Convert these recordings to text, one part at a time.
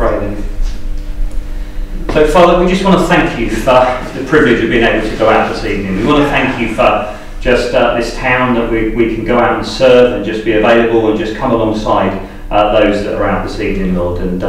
pray then. So Father, we just want to thank you for the privilege of being able to go out this evening. We want to thank you for just this town that we can go out and serve and just be available and just come alongside those that are out this evening, Lord. And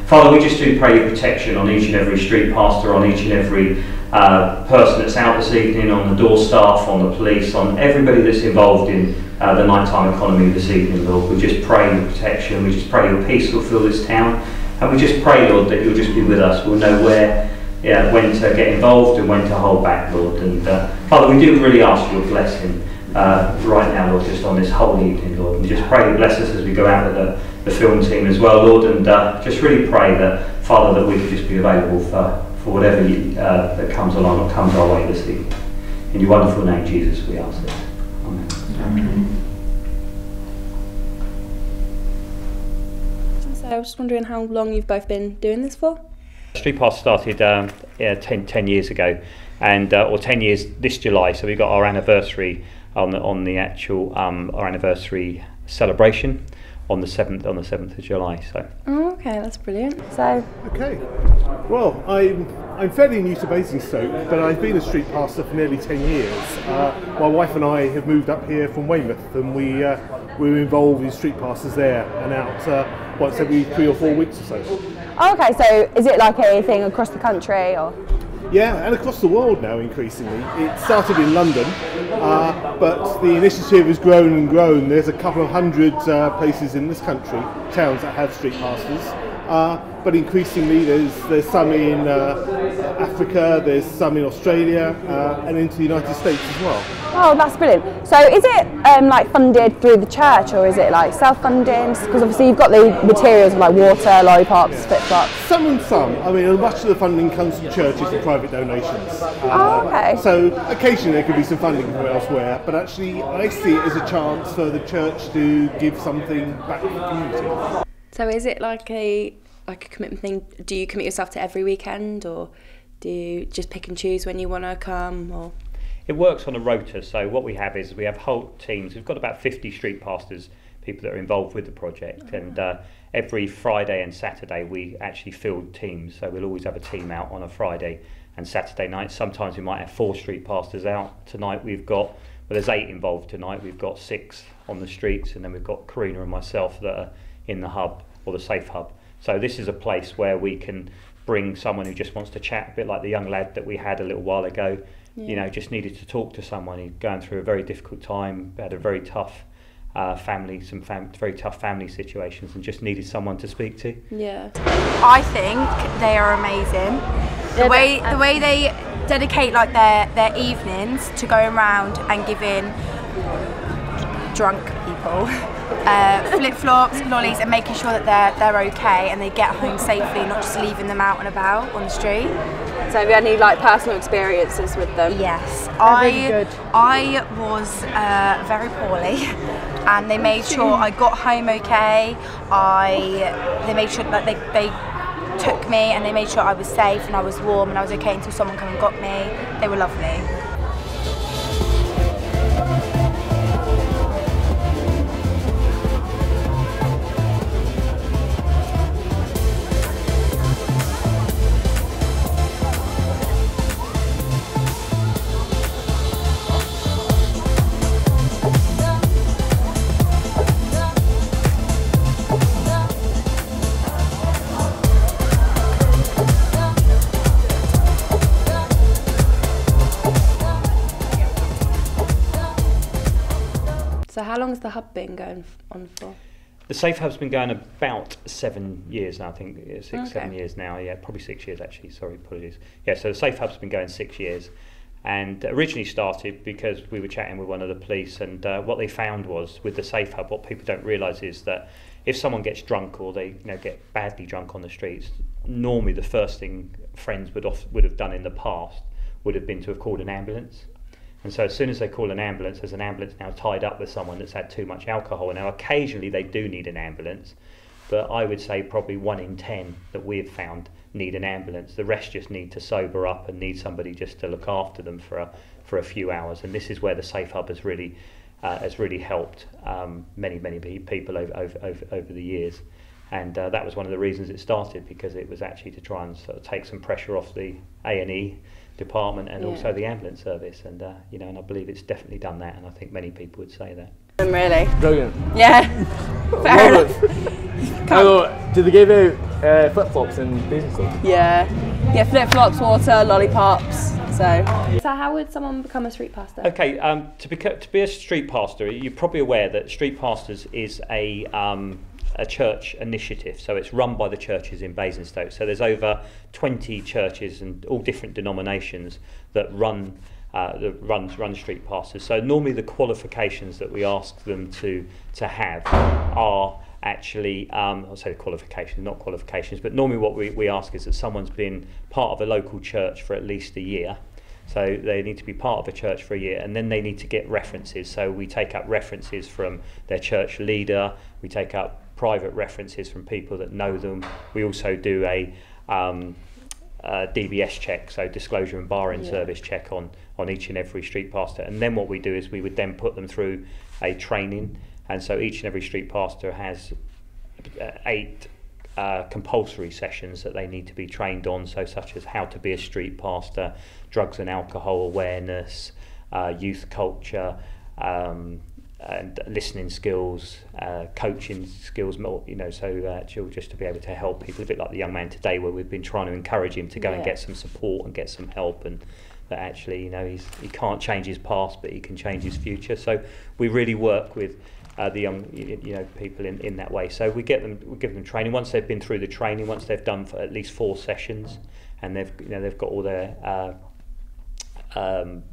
Father, we just do pray your protection on each and every street pastor, on each and every person that's out this evening, on the door staff, on the police, on everybody that's involved in the nighttime economy this evening, Lord. We just pray your protection, we just pray your peace will fill this town, and we just pray, Lord, that you'll just be with us. We'll know when to get involved and when to hold back, Lord. And Father, we do really ask your blessing right now, Lord, just on this whole evening, Lord. And just pray you bless us as we go out with the film team as well, Lord. And just really pray that, Father, that we could just be available for whatever that comes along or comes our way this evening. In your wonderful name, Jesus, we ask this. Amen. Amen. So I was just wondering how long you've both been doing this for? Street Pass started 10 years ago, and or 10 years this July. So we got our anniversary on the actual our anniversary celebration on the 7th of July. So. Oh, okay, that's brilliant. So. Okay. Well, I'm fairly new to Basingstoke, but I've been a street pastor for nearly 10 years. My wife and I have moved up here from Weymouth, and we were involved in street pastors there and out once every 3 or 4 weeks or so. Oh, okay, so is it like a thing across the country, or? Yeah, and across the world now increasingly. It started in London, but the initiative has grown and grown. There's a couple of hundred places in this country, towns that have street pastors, but increasingly there's some in Africa, there's some in Australia, and into the United States as well. Oh, that's brilliant. So is it like funded through the church, or is it like self-funding? Because obviously you've got the materials like water, lollipops, flip-flops. Some and some. I mean, much of the funding comes from churches and private donations. Oh, okay. So occasionally there could be some funding from elsewhere, but actually I see it as a chance for the church to give something back to the community. So is it like a commitment thing? Do you commit yourself to every weekend, or do you just pick and choose when you want to come, or? It works on a rota, so what we have is we have whole teams. We've got about 50 street pastors, people that are involved with the project, and every Friday and Saturday we actually field teams. So we'll always have a team out on a Friday and Saturday night. Sometimes we might have 4 street pastors out. Tonight there's 8 involved tonight. We've got 6 on the streets, and then we've got Karina and myself that are in the hub, or the safe hub. So this is a place where we can bring someone who just wants to chat, a bit like the young lad that we had a little while ago. Yeah. You know, just needed to talk to someone. He'd going through a very difficult time, had a very tough very tough family situations, and just needed someone to speak to. Yeah. I think they are amazing. The way they dedicate like their evenings to going around and giving drunk people flip-flops, lollies, and making sure that they're okay and they get home safely, not just leaving them out and about on the street. So have you had any like personal experiences with them? Yes, I was very poorly, and they made sure I got home okay. They made sure that they took me, and they made sure I was safe and I was warm and I was okay until someone came and got me. They were lovely. So how long has the hub been going on for? The Safe Hub's been going about 7 years now, I think. 7 years now, yeah, probably 6 years actually, sorry, apologies. Yeah, so the Safe Hub's been going 6 years, and originally started because we were chatting with one of the police, and what they found was with the Safe Hub, what people don't realise is that if someone gets drunk, or they get badly drunk on the streets, normally the first thing friends would have done in the past would have been to have called an ambulance. And so as soon as they call an ambulance, there's an ambulance now tied up with someone that's had too much alcohol. Now occasionally they do need an ambulance, but I would say probably 1 in 10 that we've found need an ambulance. The rest just need to sober up and need somebody just to look after them for a few hours. And this is where the Safe Hub has really helped many people over the years. And that was one of the reasons it started, because it was actually to try and sort of take some pressure off the A&E department and also the ambulance service, and you know, and I believe it's definitely done that, and I think many people would say that. Really? Brilliant. Yeah. Fair enough. Did they give out flip-flops in Basingstoke? Yeah. Yeah, flip-flops, water, lollipops. So how would someone become a street pastor? Okay, to be a street pastor, you're probably aware that Street Pastors is a church initiative, so it's run by the churches in Basingstoke. So there's over 20 churches and all different denominations that run street pastors. So normally the qualifications that we ask them to have are actually, I'll say qualifications, not qualifications, but normally what we ask is that someone's been part of a local church for at least a year. So they need to be part of a church for a year, and then they need to get references. So we take up references from their church leader, we take up private references from people that know them. We also do a DBS check, so disclosure and barring service check on each and every street pastor. And then what we do is we would then put them through a training, and so each and every street pastor has 8 compulsory sessions that they need to be trained on, so such as how to be a street pastor, drugs and alcohol awareness, youth culture, and listening skills, coaching skills, you know, so just to be able to help people, a bit like the young man today, where we've been trying to encourage him to go and get some support and get some help, and that actually, you know, he can't change his past, but he can change his future. So we really work with the young, you know, people in that way. So we give them training. Once they've been through the training, once they've done for at least 4 sessions, and they've got all their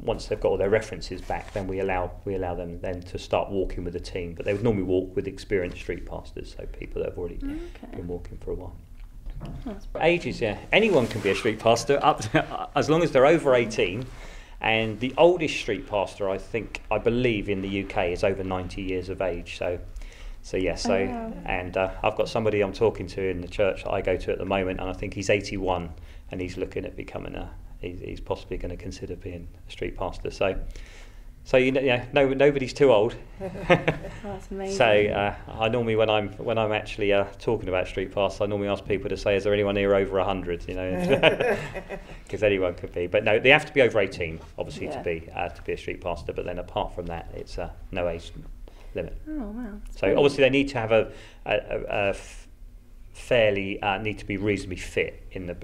once they've got all their references back, then we allow them then to start walking with a team. But they would normally walk with experienced street pastors, so people that have already been walking for a while. Ages, yeah. Anyone can be a street pastor, as long as they're over 18. And the oldest street pastor, I believe in the UK, is over 90 years of age. So and I've got somebody I'm talking to in the church that I go to at the moment, and I think he's 81, and he's looking at becoming he's possibly going to consider being a street pastor. So you know, yeah, nobody's too old. That's amazing. So I normally, when I'm actually talking about street pastors, I normally ask people to say, "Is there anyone here over 100?" You know, because anyone could be. But no, they have to be over 18, obviously, to be a street pastor. But then apart from that, it's no age limit. Oh wow! So obviously they need to have a fairly need to be reasonably fit in the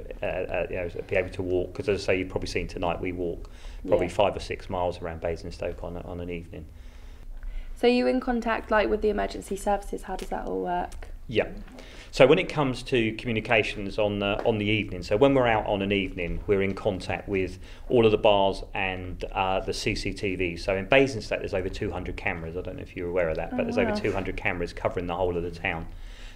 you know, be able to walk, because as I say, you've probably seen tonight, we walk probably 5 or 6 miles around Basingstoke on an evening. So you in contact like with the emergency services? How does that all work? Yeah. So when it comes to communications on the evening, so when we're out on an evening, we're in contact with all of the bars and the CCTV. So in Basingstoke, there's over 200 cameras. I don't know if you're aware of that, but there's over 200 cameras covering the whole of the town.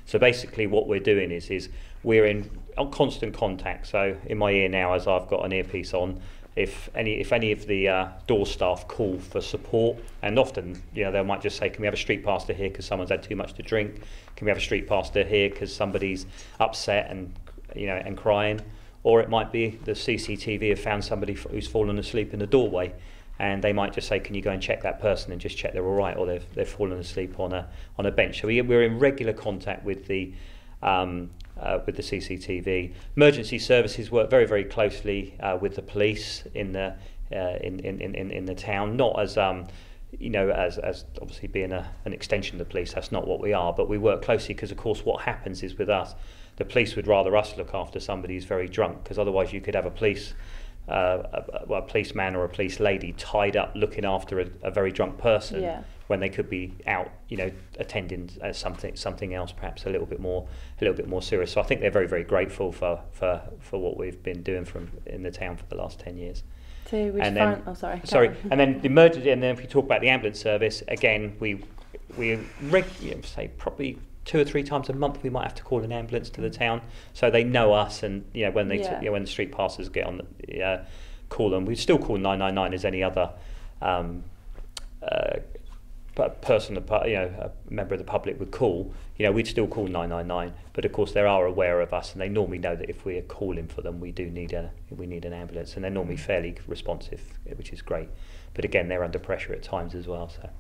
So basically what we're doing is we're in constant contact. So in my ear now, as I've got an earpiece on, if any of the door staff call for support, and often, you know, they might just say, can we have a street pastor here because someone's had too much to drink? Can we have a street pastor here because somebody's upset and, you know, and crying? Or it might be the CCTV have found somebody who's fallen asleep in the doorway, and they might just say, can you go and check that person and just check they're all right, or they've fallen asleep on a bench. So we're in regular contact with the CCTV. Emergency services work very, very closely with the police in the town. Not as you know, as obviously being an extension of the police. That's not what we are, but we work closely because, of course, what happens is with us, the police would rather us look after somebody who's very drunk, because otherwise you could have a policeman or a police lady tied up looking after a very drunk person when they could be out, you know, attending something else, perhaps a little bit more serious. So I think they're very, very grateful for what we've been doing in the town for the last 10 years. So and then the emergency, and then if we talk about the ambulance service, again, we say probably 2 or 3 times a month we might have to call an ambulance to the town, so they know us, and you know, when when the street passers get on, call them. We still call 999 as any other person, you know, a member of the public would call. You know, we'd still call 999, but of course they are aware of us, and they normally know that if we are calling for them, we need an ambulance, and they're normally fairly responsive, which is great. But again, they're under pressure at times as well. So.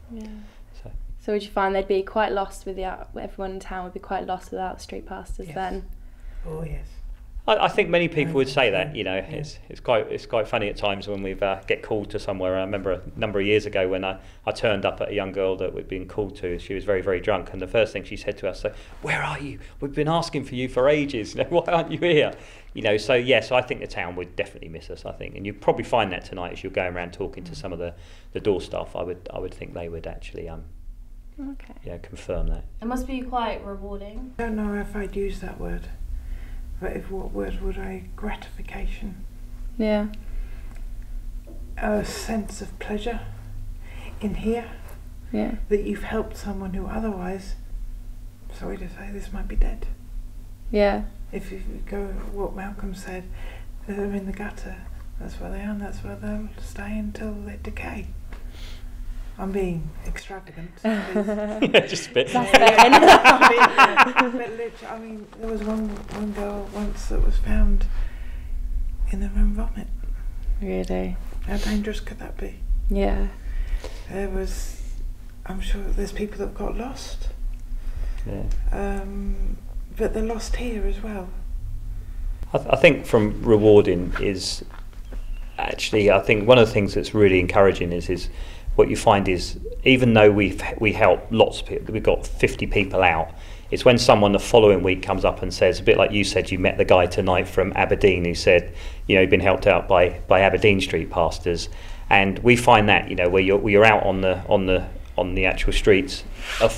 So would you find they'd be quite lost everyone in town would be quite lost without street pastors then? Oh yes. I think many people would say that. You know, it's quite funny at times when we get called to somewhere. I remember a number of years ago when I turned up at a young girl that we'd been called to. She was very, very drunk, and the first thing she said to us, "Where are you? We've been asking for you for ages. You know, why aren't you here?" You know, so yes, I think the town would definitely miss us. I think, and you probably find that tonight as you're going around talking to some of the door staff. I would think they would actually confirm that. It must be quite rewarding. I don't know if I'd use that word. But what word would I? Gratification. Yeah. A sense of pleasure in here. Yeah. That you've helped someone who otherwise, sorry to say, this might be dead. Yeah. If you go, what Malcolm said, they're in the gutter. That's where they are, and that's where they'll stay until they decay. I'm being extravagant. Just a bit. But literally, I mean, there was one girl once that was found in her own vomit. Really? How dangerous could that be? Yeah. I'm sure there's people that got lost. Yeah. But they're lost here as well. I think from rewarding is actually, I think one of the things that's really encouraging is what you find is, even though we help lots of people, we've got 50 people out, it's when someone the following week comes up and says, a bit like you said, you met the guy tonight from Aberdeen who said, you know, you've been helped out by Aberdeen Street Pastors, and we find that, you know, where you're out on the actual streets, a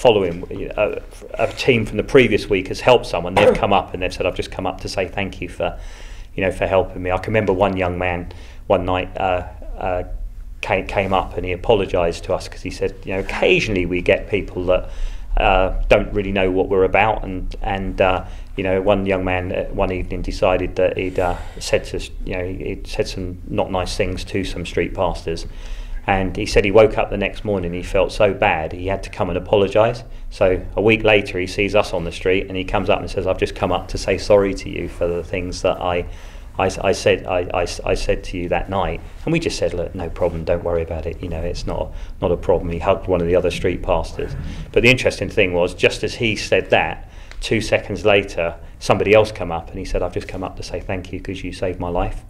team from the previous week has helped someone. They've come up and they've said, I've just come up to say thank you for helping me. I can remember one young man one night came up and he apologised to us because he said, you know, occasionally we get people that don't really know what we're about, and you know, one young man one evening decided that he'd said some not nice things to some street pastors, and he said he woke up the next morning, he felt so bad he had to come and apologise. So a week later he sees us on the street and he comes up and says, I've just come up to say sorry to you for the things that I said to you that night. And we just said, look, no problem, don't worry about it, you know, it's not a problem. He hugged one of the other street pastors. But the interesting thing was, just as he said that, 2 seconds later somebody else come up and he said, I've just come up to say thank you because you saved my life.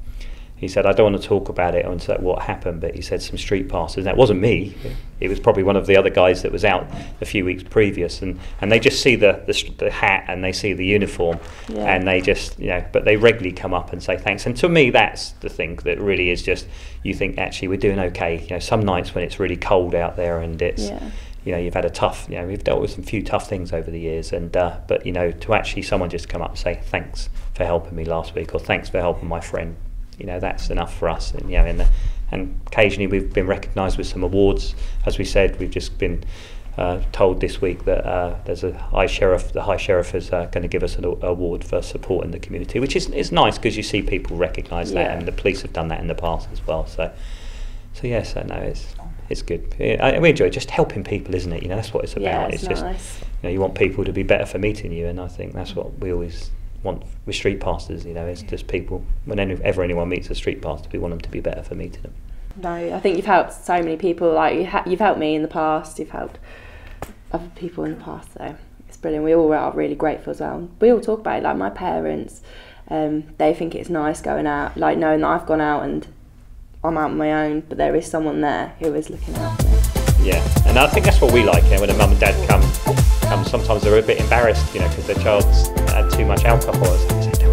He said, I don't want to talk about it and what happened, but he said some street pastors, and that wasn't me, it was probably one of the other guys that was out a few weeks previous, and they just see the hat and they see the uniform, and they just, you know, but they regularly come up and say thanks. And to me, that's the thing that really is just, you think actually we're doing okay. You know, some nights when it's really cold out there and it's, you know, you've had a tough, you know, we've dealt with some few tough things over the years, and but you know, to actually someone just come up and say thanks for helping me last week, or thanks for helping my friend, you know, that's enough for us. And you know, and occasionally we've been recognised with some awards. As we said, we've just been told this week that there's the High Sheriff is going to give us an award for supporting the community, which is nice because you see people recognise that, and the police have done that in the past as well. So yes, I know it's good. We enjoy just helping people, isn't it? You know, that's what it's about. Yeah, it's nice. Just, you know, you want people to be better for meeting you, and I think that's what we always want with street pastors. You know, it's just people, whenever anyone meets a street pastor, we want them to be better for meeting them. No, I think you've helped so many people. Like you've helped me in the past, you've helped other people in the past, so it's brilliant. We all are really grateful as well. We all talk about it, like my parents, they think it's nice going out, like knowing that I've gone out and I'm out on my own, but there is someone there who is looking out for me. Yeah, and I think that's what we like, you know, when a mum and dad come, sometimes they're a bit embarrassed, you know, because their child's had too much alcohol, and they say,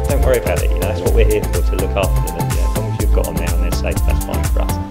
don't worry about it, you know, that's what we're here for, to look after them, and yeah, as long as you've got them there and they're safe, that's fine for us.